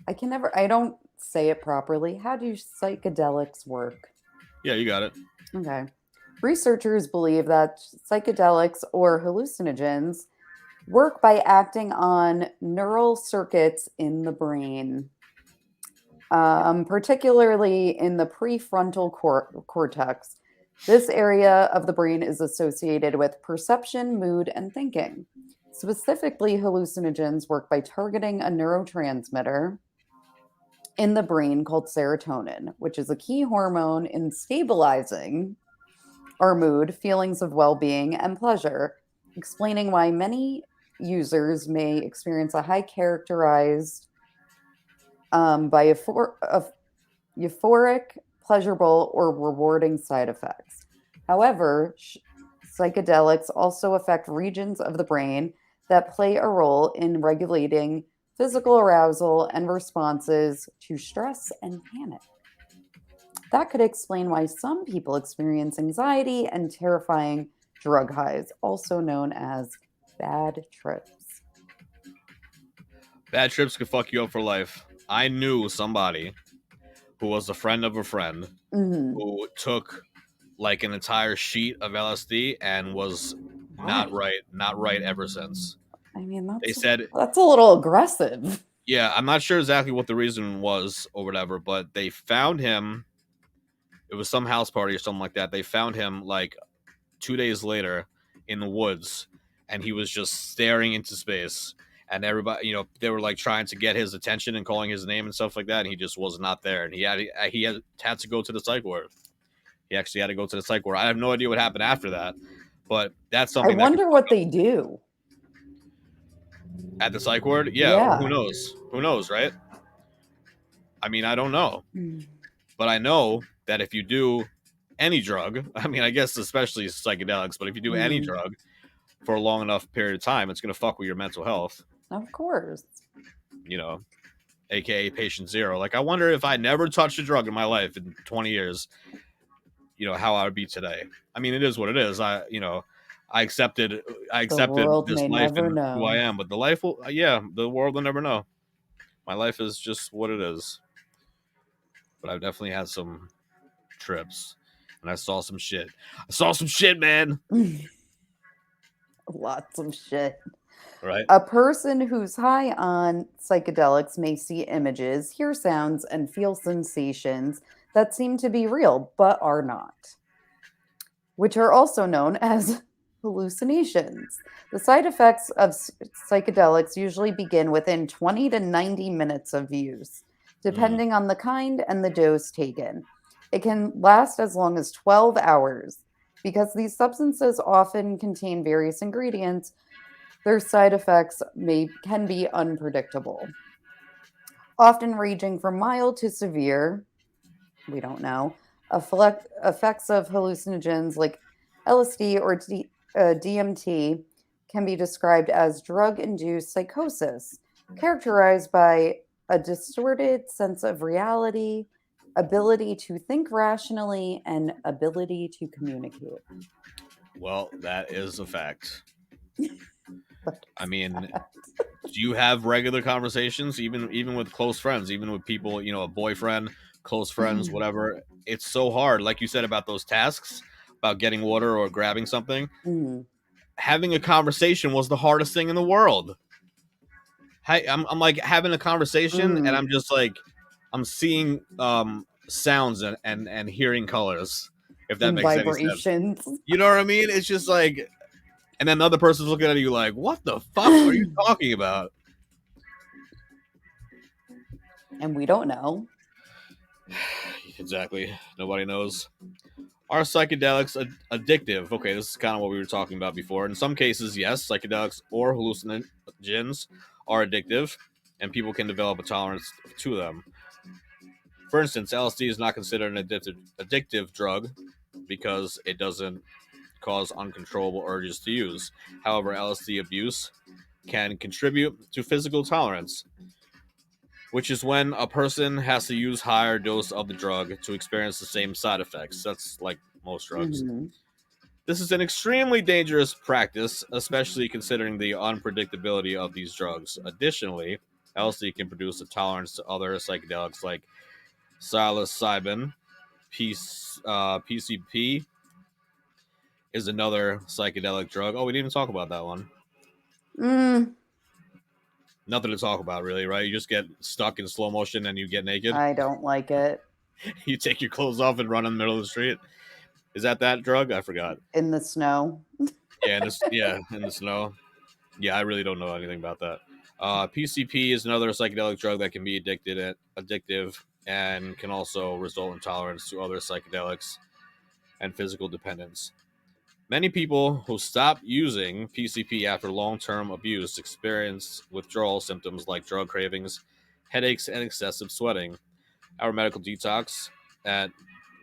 I don't say it properly. How do psychedelics work? Yeah, you got it. Okay. Researchers believe that psychedelics or hallucinogens work by acting on neural circuits in the brain, particularly in the prefrontal cortex. This area of the brain is associated with perception, mood, and thinking. Specifically, hallucinogens work by targeting a neurotransmitter in the brain called serotonin, which is a key hormone in stabilizing our mood, feelings of well being, and pleasure, explaining why many users may experience a high characterized by euphoric, pleasurable, or rewarding side effects. However, psychedelics also affect regions of the brain that play a role in regulating physical arousal and responses to stress and panic. That could explain why some people experience anxiety and terrifying drug highs, also known as bad trips. Bad trips could fuck you up for life. I knew somebody who was a friend of a friend Hmm. who took like an entire sheet of LSD and was not Why? right ever since. I mean, They said, that's a little aggressive. yeah, I'm not sure exactly what the reason was or whatever, but they found him. It was some house party or something like that. They found him like 2 days later, in the woods, and he was just staring into space. And everybody, they were like trying to get his attention and calling his name and stuff like that, and he just was not there. And he had to go to the psych ward. He actually had to go to the psych ward. I have no idea what happened after that, but that's I something. wonder what they do at the psych ward. Yeah. Who knows? Who knows, right? I mean, I don't know, but I know that if you do any drug, I mean, I guess especially psychedelics, but if you do any drug for a long enough period of time, it's going to fuck with your mental health. Of course. AKA patient zero. Like, I wonder if I never touched a drug in my life in 20 years, how I would be today. I mean, it is what it is. I accepted this life and who I am, but the life will, the world will never know. My life is just what it is. But I've definitely had some trips, and I saw some shit. Man. Lots of shit. Right. A person who's high on psychedelics may see images, hear sounds, and feel sensations that seem to be real, but are not, which are also known as hallucinations. The side effects of psychedelics usually begin within 20 to 90 minutes of use, depending on the kind and the dose taken. It can last as long as 12 hours. Because these substances often contain various ingredients, their side effects can be unpredictable, often ranging from mild to severe. We don't know. Effects of hallucinogens like LSD or DMT can be described as drug-induced psychosis, characterized by a distorted sense of reality, ability to think rationally, and ability to communicate. Well, that is a fact. I mean, do you have regular conversations, even with close friends, even with people, a boyfriend, close friends, whatever? It's so hard, like you said about those tasks, about getting water or grabbing something. Having a conversation was the hardest thing in the world. I'm like having a conversation, and I'm just like, I'm seeing sounds and hearing colors, if that makes vibrations. Any sense. You know what I mean? It's just like, and then the other person's looking at you like, what the fuck are you talking about? And we don't know. Exactly. Nobody knows. Are psychedelics addictive? Okay, this is kind of what we were talking about before. In some cases, yes, psychedelics or hallucinogens are addictive, and people can develop a tolerance to them. For instance, LSD is not considered an addictive drug because it doesn't cause uncontrollable urges to use. However, LSD abuse can contribute to physical tolerance, which is when a person has to use higher dose of the drug to experience the same side effects. That's like most drugs. This is an extremely dangerous practice, especially considering the unpredictability of these drugs. Additionally, LSD can produce a tolerance to other psychedelics like psilocybin. PCP is another psychedelic drug. Oh, we didn't even talk about that one. Nothing to talk about, really, right? You just get stuck in slow motion and you get naked. I don't like it. You take your clothes off and run in the middle of the street. Is that drug? I forgot. In the snow. In the snow. Yeah, I really don't know anything about that. PCP is another psychedelic drug that can be addictive and can also result in tolerance to other psychedelics and physical dependence. Many people who stop using PCP after long-term abuse experience withdrawal symptoms like drug cravings, headaches, and excessive sweating. Our medical detox at,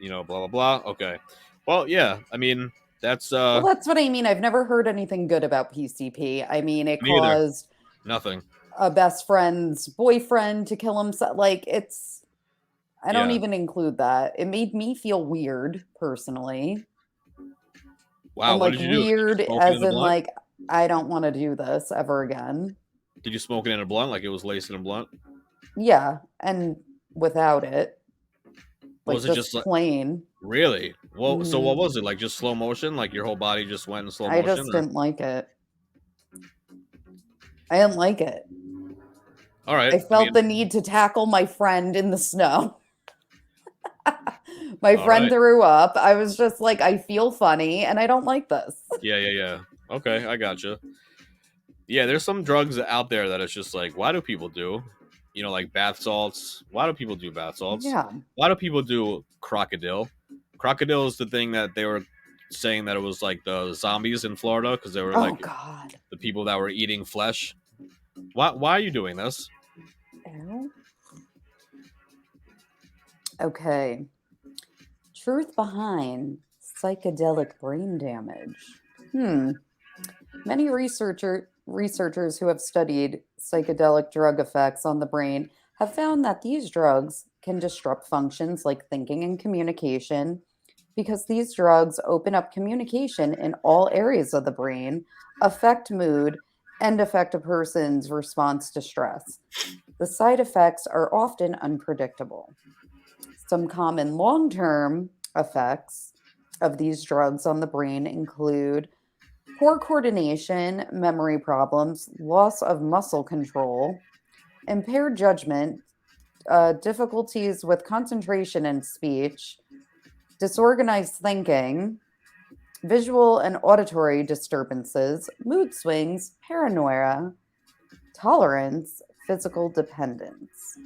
blah, blah, blah. Okay. Well, yeah, I mean, that's... Well, that's what I mean. I've never heard anything good about PCP. I mean, it caused... Nothing. A best friend's boyfriend to kill himself. Like, it's... I don't even include that. It made me feel weird, personally. Wow, and, what did you do? Weird as in, like, I don't want to do this ever again. Did you smoke it in a blunt, like it was laced in a blunt? Yeah, and without it. Like, was it just plain? Really? Well, so what was it? Like just slow motion? Like your whole body just went in slow motion? I just didn't like it. I didn't like it. All right. I felt the need to tackle my friend in the snow. My friend threw up. I was just like, I feel funny and I don't like this. Yeah. Okay, I gotcha. Yeah, there's some drugs out there that it's just like, why do people do? Like bath salts. Why do people do bath salts? Yeah. Why do people do crocodile? Crocodile is the thing that they were saying that it was like the zombies in Florida because they were Oh like God. the people that were eating flesh. Why are you doing this? Ew. Okay. Truth behind psychedelic brain damage. Many researchers who have studied psychedelic drug effects on the brain have found that these drugs can disrupt functions like thinking and communication because these drugs open up communication in all areas of the brain, affect mood, and affect a person's response to stress. The side effects are often unpredictable. Some common long term effects of these drugs on the brain include poor coordination, memory problems, loss of muscle control, impaired judgment, difficulties with concentration and speech, disorganized thinking, visual and auditory disturbances, mood swings, paranoia, tolerance, physical dependence.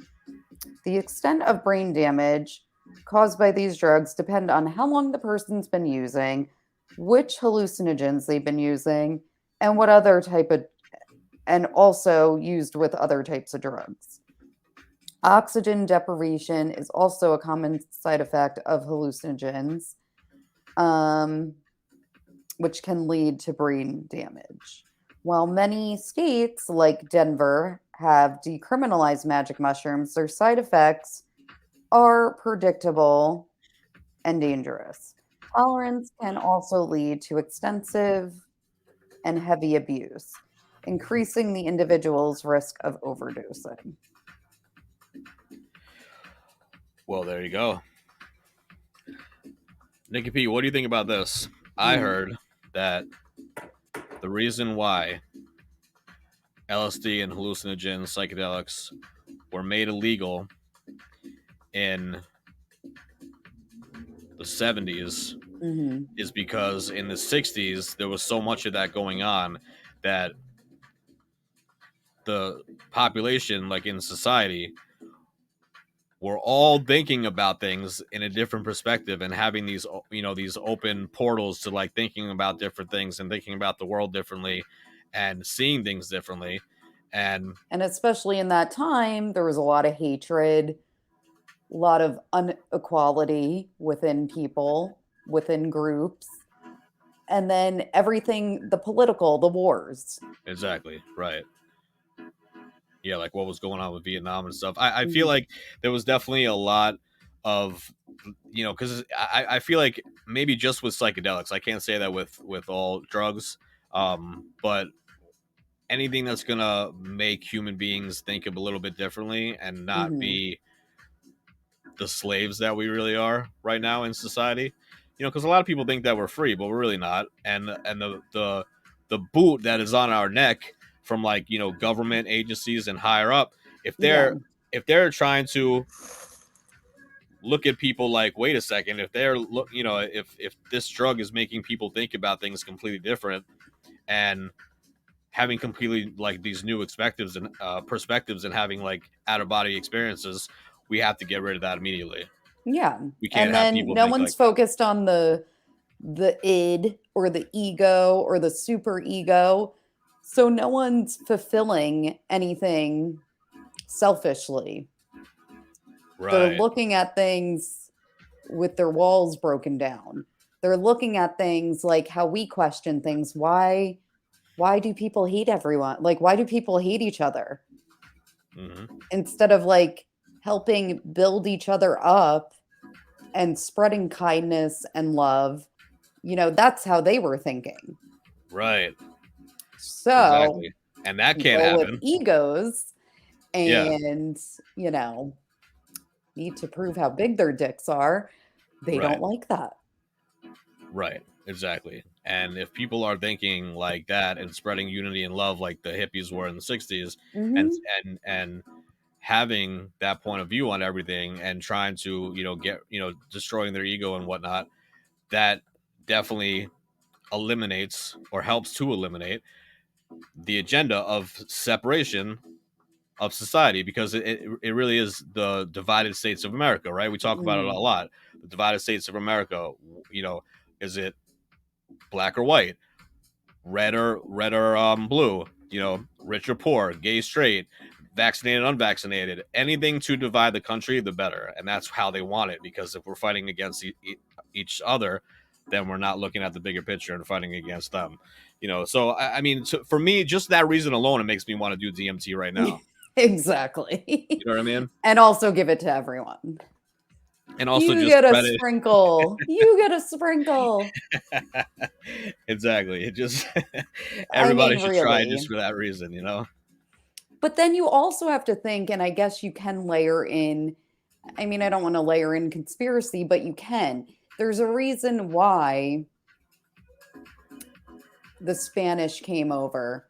The extent of brain damage caused by these drugs depend on how long the person's been using, which hallucinogens they've been using, and what other type of and also used with other types of drugs. Oxygen deprivation is also a common side effect of hallucinogens, um, which can lead to brain damage. While many states, like Denver, have decriminalized magic mushrooms, their side effects are predictable and dangerous. Tolerance can also lead to extensive and heavy abuse, increasing the individual's risk of overdosing. Well, there you go. Nikki P, what do you think about this? I Hmm. heard that the reason why LSD and hallucinogens, psychedelics were made illegal in the 70s Hmm. is because in the 60s there was so much of that going on that the population, like in society, were all thinking about things in a different perspective and having these open portals to like thinking about different things and thinking about the world differently and seeing things differently. And And especially in that time, there was a lot of hatred, a lot of inequality within people, within groups, and then everything the political, the wars. exactly, right. Yeah, like what was going on with Vietnam and stuff. I feel Mhm. like there was definitely a lot of, because I feel like maybe just with psychedelics, I can't say that with all drugs, but anything that's gonna make human beings think a little bit differently and not Mhm. be the slaves that we really are right now in society. Because a lot of people think that we're free, but we're really not. And the boot that is on our neck from like government agencies and higher up, if Yeah. they're trying to look at people like, wait a second, if they're look, if this drug is making people think about things completely different and having completely like these new perspectives and having like out of body experiences, we have to get rid of that immediately. Yeah. We can't And have then people no think one's like that. focused on the id or the ego or the super ego. So no one's fulfilling anything selfishly. They're Right. looking at things with their walls broken down. They're looking at things like how we question things. Why do people hate everyone? Like why do people hate each other? Hmm. Instead of like helping build each other up and spreading kindness and love, that's how they were thinking. Right. So Exactly. And that can't people with happen. egos Yeah. and, you know, need to prove how big their dicks are, they don't Right. like that. Right. Exactly. And if people are thinking like that and spreading unity and love like the hippies were in the 60s and Mhm. and having that point of view on everything and trying to, get, destroying their ego and whatnot, that definitely eliminates or helps to eliminate the agenda of separation of society, because it really is the divided states of America, right? We talk about it a lot. The divided states of America, is it black or white, red or blue, rich or poor, gay, straight, vaccinated, unvaccinated, anything to divide the country, the better. And that's how they want it, because if we're fighting against each other, then we're not looking at the bigger picture and fighting against them. So I mean, for me, just that reason alone, it makes me want to do DMT right now. Exactly. You know what I mean? And also give it to everyone. And also you just get a spread it. sprinkle. You get a sprinkle. Exactly. It just everybody should try it really. just for that reason, But then you also have to think, and I guess you can layer in, I mean, I don't want to layer in conspiracy, but you can. There's a reason why the Spanish came over,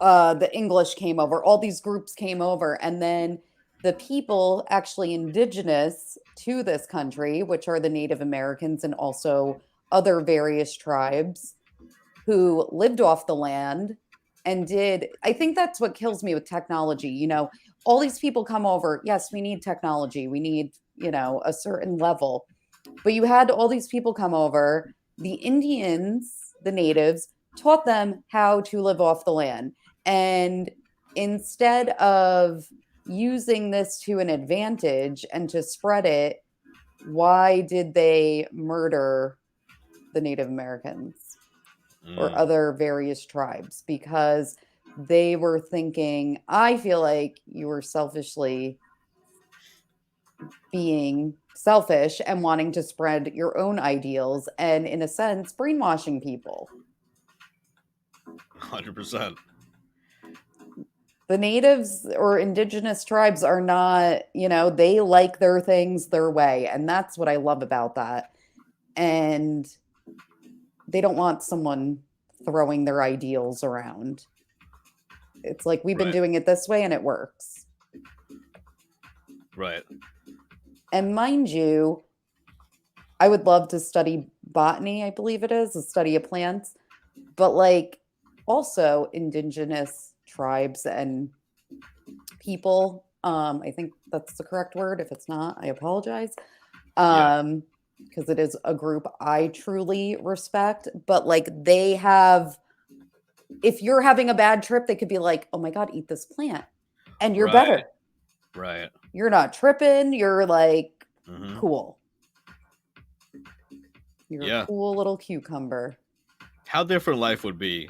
the English came over, all these groups came over, and then the people actually indigenous to this country, which are the Native Americans and also other various tribes who lived off the land and I think that's what kills me with technology. All these people come over. Yes, we need technology. We need, a certain level. But you had all these people come over. The Indians, the natives, taught them how to live off the land. And instead of using this to an advantage and to spread it, why did they murder the Native Americans or other various tribes? Because they were thinking, I feel like you were selfishly being selfish and wanting to spread your own ideals and, in a sense, brainwashing people. 100%. The natives or indigenous tribes are not, they like their things their way. And that's what I love about that. And they don't want someone throwing their ideals around. It's like, we've been doing it this way and it works. Right. And mind you, I would love to study botany, I believe it is, the study of plants, but also indigenous tribes and people. I think that's the correct word. If it's not, I apologize. Because it is a group I truly respect, but they have, if you're having a bad trip, they could be like, oh my God, eat this plant and you're better. Right. You're not tripping. You're cool. You're a cool little cucumber. How different life would be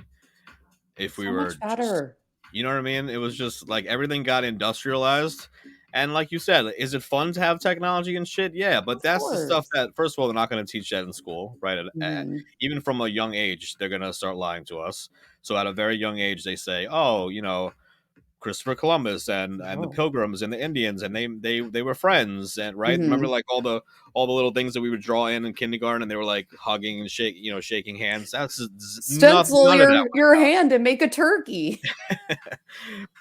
if we were much better. You know what I mean? It was just everything got industrialized. And like you said, is it fun to have technology and shit? Yeah, but that's the stuff that, first of all, they're not going to teach that in school, right? Even from a young age, they're going to start lying to us. So at a very young age, they say, oh, Christopher Columbus and the Pilgrims and the Indians, and they were friends, and remember all the little things that we would draw in kindergarten, and they were hugging and shaking hands. That's stencil your hand and make a turkey.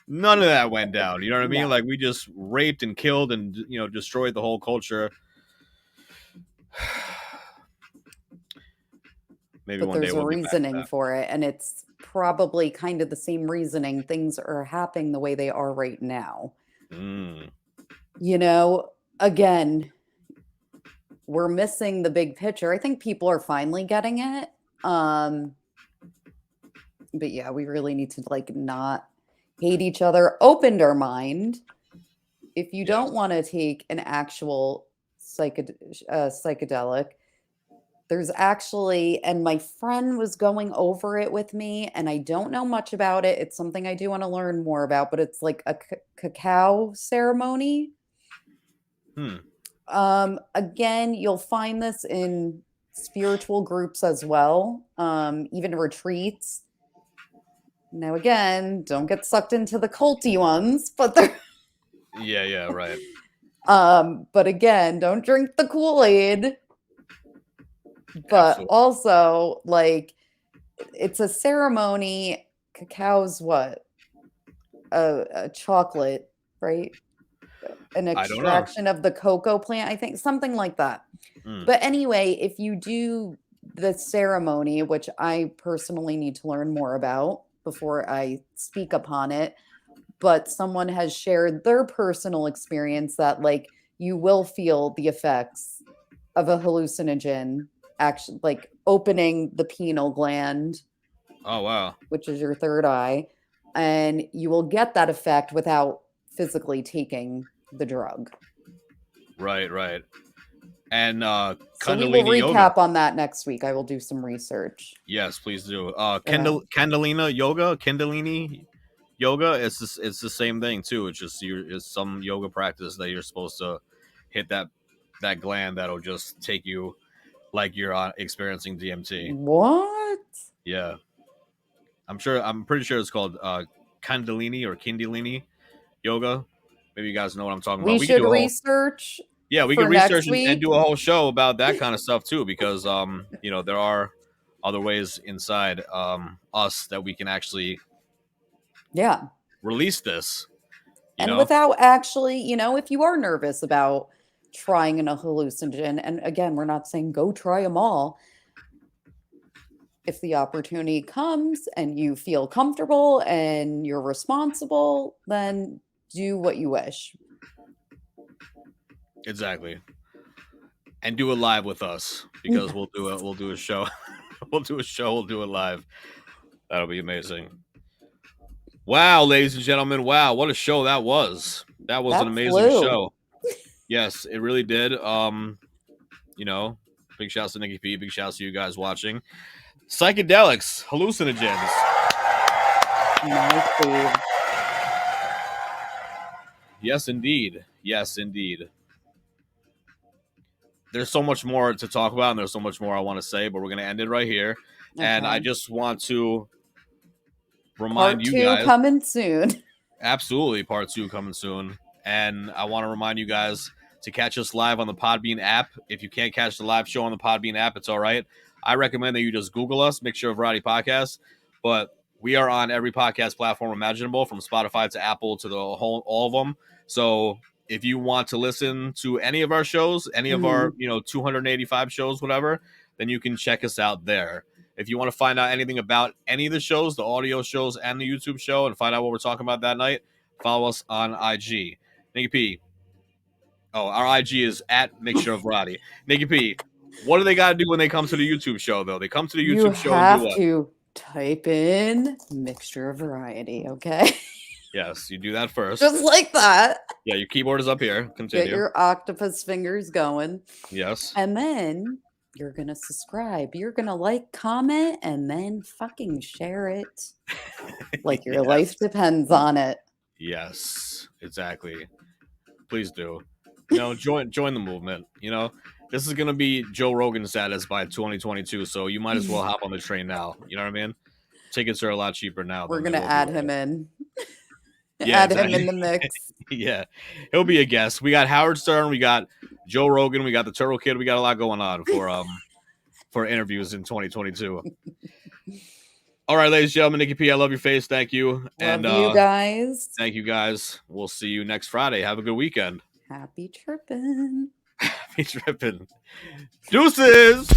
None of that went down. You know what I mean? We just raped and killed and destroyed the whole culture. Maybe but one there's day we'll a reasoning for it, and it's probably kind of the same reasoning things are happening the way they are right now. Again, we're missing the big picture. I think people are finally getting it. But yeah, we really need to not hate each other. Opened our mind. If you don't want to take an actual psychedelic, there's actually, and my friend was going over it with me, and I don't know much about it. It's something I do want to learn more about, but it's like a cacao ceremony. Again, you'll find this in spiritual groups as well, even retreats. Now, again, don't get sucked into the culty ones, but they're yeah, right. But again, don't drink the Kool-Aid. But also, it's a ceremony. Cacao's what? A chocolate, right? An extraction of the cocoa plant, I think, something like that. But anyway, if you do the ceremony, which I personally need to learn more about before I speak upon it, but someone has shared their personal experience that like you will feel the effects of a hallucinogen actually like opening the pineal gland, Oh wow. which is your third eye, and you will get that effect without physically taking the drug. Right. And So we will Kundalini recap yoga. on that next week. I will do some research. Yes, please do. Yeah. Kundalini yoga. It's the same thing too. It's just it's some yoga practice that you're supposed to hit that gland that'll just take you like you're experiencing DMT. What? Yeah, I'm pretty sure it's called Kundalini or Kundalini yoga. Maybe you guys know what I'm talking We about. We can should do a whole, research yeah, we for can research next and week. do a whole show about that kind of stuff too, because there are other ways inside us that we can actually Yeah. release this. And without actually, if you are nervous about trying a hallucinogen, and again, we're not saying go try them all. If the opportunity comes and you feel comfortable and you're responsible, then do what you wish. Exactly. And do it live with us, because we'll do a show. We'll do it live. That'll be amazing. Wow, ladies and gentlemen. Wow, what a show that was. That was an amazing show. Yes, it really did. Big shouts to Nikki P. Big shouts to you guys watching. Psychedelics, hallucinogens. Nice. Yes, indeed. There's so much more to talk about, and there's so much more I want to say, but we're going to end it right here. Okay. And I just want to remind you guys. Part 2 coming soon. Absolutely, part 2 coming soon. And I want to remind you guys to catch us live on the Podbean app. If you can't catch the live show on the Podbean app, it's all right. I recommend that you just Google us, Mixture of Variety Podcast. But we are on every podcast platform imaginable, from Spotify to Apple to all of them. So if you want to listen to any of our shows, any of our 285 shows, whatever, then you can check us out there. If you want to find out anything about any of the shows, the audio shows and the YouTube show, and find out what we're talking about that night, follow us on IG. Nikki P. Oh, our IG is at Mixture of Variety. Nikki P, what do they got to do when they come to the YouTube show, though? They come to the YouTube show and do what? You have to type in Mixture of Variety, okay? Yes, you do that first. Just like that. Yeah, your keyboard is up here. Continue. Get your octopus fingers going. Yes. And then you're going to subscribe. You're going to like, comment, and then fucking share it. Like your life depends on it. Yes, exactly. Please do. Join the movement. This is going to be Joe Rogan status by 2022, so you might as well hop on the train now. You know what I mean? Tickets are a lot cheaper now. We're going to add him in. Yeah, add him in the mix. Yeah, he'll be a guest. We got Howard Stern, we got Joe Rogan, we got the Turtle Kid. We got a lot going on for interviews in 2022. All right, ladies and gentlemen, Nikki P, I love your face. Thank you. Love you guys. Thank you guys. We'll see you next Friday. Have a good weekend. Happy tripping. Happy tripping. Deuces.